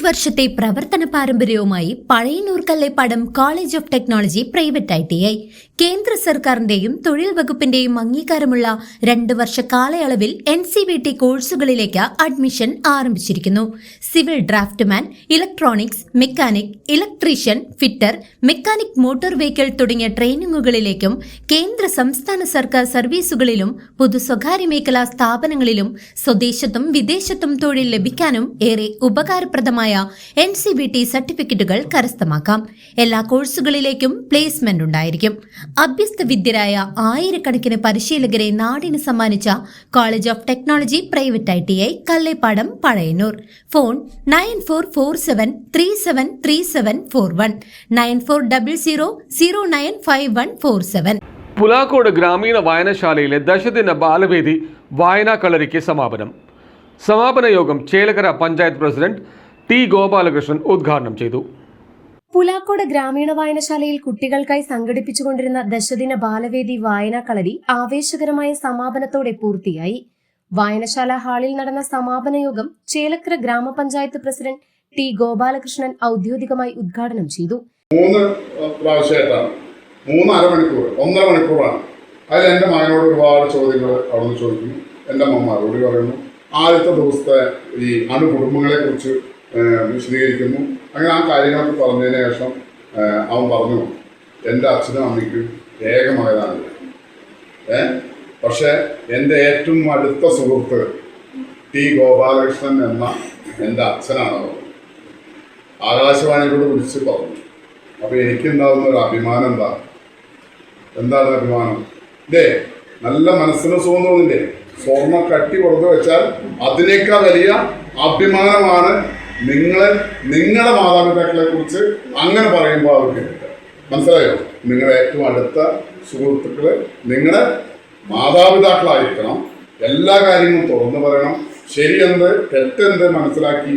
വർഷത്തെ പ്രവർത്തന പാരമ്പര്യവുമായി Pazhayannur Kallepadam college of technology private ITI കേന്ദ്ര സർക്കാരിന്റെയും തൊഴിൽ വകുപ്പിന്റെയും അംഗീകാരമുള്ള 2 വർഷ കാലയളവിൽ NCVT കോഴ്സുകളിലേക്ക് അഡ്മിഷൻ ആരംഭിച്ചിരിക്കുന്നു. Civil draughtsman, electronics, mechanic, electrician, fitter, mechanic motor vehicle തുടങ്ങിയ ട്രെയിനിങ്ങുകളിലേക്കും കേന്ദ്ര സംസ്ഥാന സർക്കാർ സർവീസുകളിലും പൊതു സ്വകാര്യ മേഖലാ സ്ഥാപനങ്ങളിലും സ്വദേശത്തും വിദേശത്തും തൊഴിൽ ലഭിക്കാനും ഏറെ ഉപകാരപ്രദമായ NCVT സർട്ടിഫിക്കറ്റുകൾ കരസ്ഥമാക്കാം. എല്ലാ കോഴ്സുകളിലേക്കും പ്ലേസ്മെന്റ് ഉണ്ടായിരിക്കും. അഭ്യസ്ത വിദ്യരായ ആയിരക്കണക്കിന് പരിശീലകരെ നാടിന് സമ്മാനിച്ച college of technology private ITI Kallepadam Pazhayannur. Phone 9447373741 9400095147. Pulakode ഗ്രാമീണ വായനശാലയിലെ ദശദിന ബാലവേദി വായനാ കളരിക്ക് സമാപനം. സമാപന യോഗം ചേലക്കര പഞ്ചായത്ത് പ്രസിഡന്റ് T. ഗോപാലകൃഷ്ണൻ ഉദ്ഘാടനം ചെയ്തു. പുലാക്കോട് ഗ്രാമീണ വായനശാലയിൽ കുട്ടികൾക്കായി സംഘടിപ്പിച്ചുകൊണ്ടിരുന്ന ദശദിന ബാലവേദി വായനാ കളരി ആവേശകരമായ സമാപനത്തോടെ പൂർത്തിയായി. വായനശാല ഹാളിൽ നടന്ന സമാപന യോഗം ചേലക്കര ഗ്രാമപഞ്ചായത്ത് പ്രസിഡന്റ് T. ഗോപാലകൃഷ്ണൻ ഔദ്യോഗികമായി ഉദ്ഘാടനം ചെയ്തു. 3 പ്രാവശ്യമായിട്ടാണ് 1.5 മണിക്കൂറാണ്. അതിൽ എൻ്റെ മകനോട് ഒരുപാട് ചോദ്യങ്ങൾ അവിടുന്ന് ചോദിക്കുന്നു, എൻ്റെ അമ്മമാരോട് പറയുന്നു. ആദ്യത്തെ ദിവസത്തെ ഈ അണുകുടുംബങ്ങളെ കുറിച്ച് വിശദീകരിക്കുന്നു. അങ്ങനെ ആ കാര്യങ്ങളൊക്കെ പറഞ്ഞതിന് ശേഷം അവൻ പറഞ്ഞു, എൻ്റെ അച്ഛനും അമ്മയ്ക്കും ഏക മകനാണ്, പക്ഷേ എൻ്റെ ഏറ്റവും അടുത്ത സുഹൃത്ത് T. ഗോപാലകൃഷ്ണൻ എന്ന എൻ്റെ അച്ഛനാണ്. ആകാശവാണിയോട് വിളിച്ച് പറഞ്ഞു. അപ്പോൾ എനിക്കുണ്ടാകുന്ന ഒരു അഭിമാനം എന്താണ് അഭിമാനം? നല്ല മനസ്സിന് സുഖം തോന്നില്ലേ? സ്വർണ്ണ കട്ടി കൊടുത്തു വെച്ചാൽ അതിനേക്കാൾ വലിയ അഭിമാനമാണ് നിങ്ങളുടെ മാതാപിതാക്കളെ കുറിച്ച് അങ്ങനെ പറയുമ്പോൾ അവർക്ക് മനസ്സിലായോ? നിങ്ങളുടെ ഏറ്റവും അടുത്ത സുഹൃത്തുക്കള് നിങ്ങളുടെ മാതാപിതാക്കളായിരിക്കണം. എല്ലാ കാര്യങ്ങളും തുറന്നു പറയണം. ശരിയെന്ത് തെറ്റെന്ത് മനസ്സിലാക്കി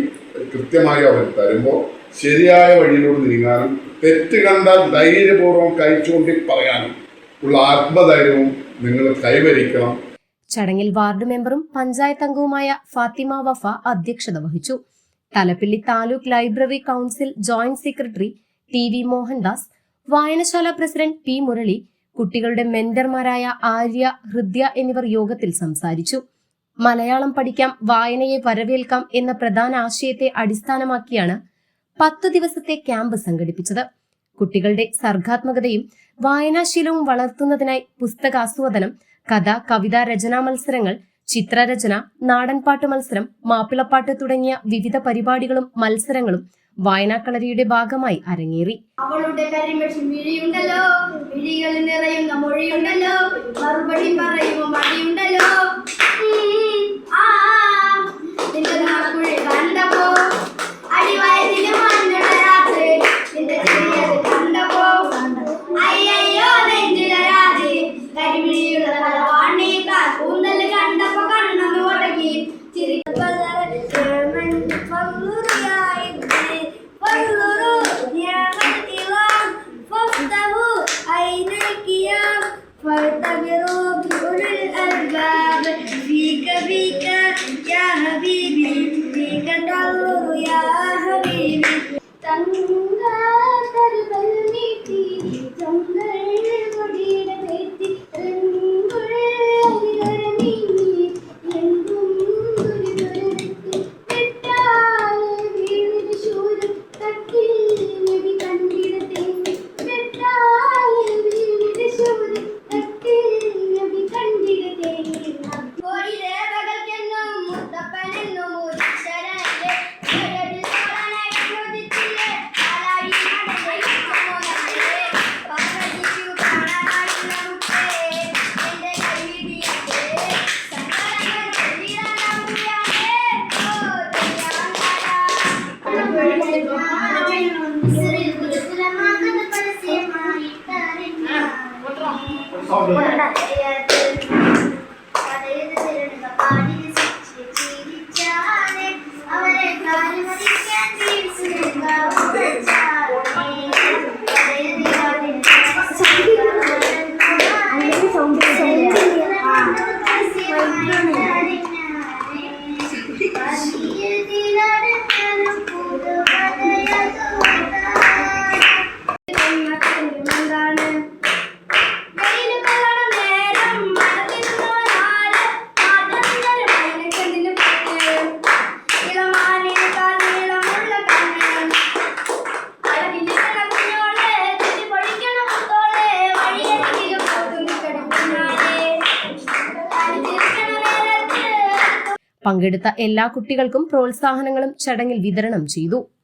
കൃത്യമായി അവർ തരുമ്പോൾ ശരിയായ വഴിയിലൂടെ നീങ്ങാനും തെറ്റ് കണ്ടാൽ ധൈര്യപൂർവ്വം കൈച്ചൂണ്ടി പറയാനും ഉള്ള ആത്മധൈര്യവും നിങ്ങൾ കൈവരിക്കണം. ചടങ്ങിൽ വാർഡ് മെമ്പറും പഞ്ചായത്ത് അംഗവുമായ ഫാത്തിമ വഫ അധ്യക്ഷത വഹിച്ചു. Thalappilly taluk library council joint secretary TV Mohandas, വായനശാല പ്രസിഡന്റ് P. മുരളി, കുട്ടികളുടെ മെന്റർമാരായ ആര്യ, ഹൃദ്യ എന്നിവർ യോഗത്തിൽ സംസാരിച്ചു. മലയാളം പഠിക്കാം, വായനയെ വരവേൽക്കാം എന്ന പ്രധാന ആശയത്തെ അടിസ്ഥാനമാക്കിയാണ് 10 ദിവസത്തെ ക്യാമ്പ് സംഘടിപ്പിച്ചത്. കുട്ടികളുടെ സർഗാത്മകതയും വായനാശീലവും വളർത്തുന്നതിനായി പുസ്തകാസ്വാദനം, കഥ, കവിത, രചനാ മത്സരങ്ങൾ, ചിത്രരചന, നാടൻപാട്ട് മത്സരം, മാപ്പിളപ്പാട്ട് തുടങ്ങിയ വിവിധ പരിപാടികളും മത്സരങ്ങളും വായനാക്കളരിയുടെ ഭാഗമായി അരങ്ങേറി. അവളുടെ കരിമഷി മിഴിയുണ്ടല്ലോ, മിഴികളിൽ നിറയുന്ന മൊഴിയുണ്ടല്ലോ, മറുപടി പറയുമോ മടിയുണ്ടല്ലോ. നിന്റെ നാക്കുഴി കണ്ടപ്പോ അടിവയറ്റിന് മണ്ണുടരാതെ നിന്റെ ചെറിയത് കണ്ടപ്പോ അയ്യോ നെഞ്ചിലരാതെ കരിമിഴിയുള്ള വാണിയേക്കാൾ കൂന്തൽ കണ്ടപ്പോ കണ്ണൊന്ന് ഉടക്കി فاعتبروا بأولي الألباب فيك يا حبيبي فيك تنظر يا حبيبي തങ്കരുപൽനീട്ടി തങ്ങൾ മുടിയുടെ തെറ്റി നീങ്ങി എങ്കും ദുരിതത്തി വെട്ടാലെ വീണൊരു ശൂരം തട്ടിൽ നബി കണ്ടിടത്തെ വെട്ടാലെ വീണൊരു ശൂരം തട്ടിൽ നബി കണ്ടിടത്തെ കോടി ദേവകൾക്കെന്നും മുത്തപ്പനെന്നും ഉച്ചരല്ലേ പങ്കെടുത്ത എല്ലാ കുട്ടികൾക്കും പ്രോത്സാഹനങ്ങളും ചടങ്ങിൽ വിതരണം ചെയ്തു.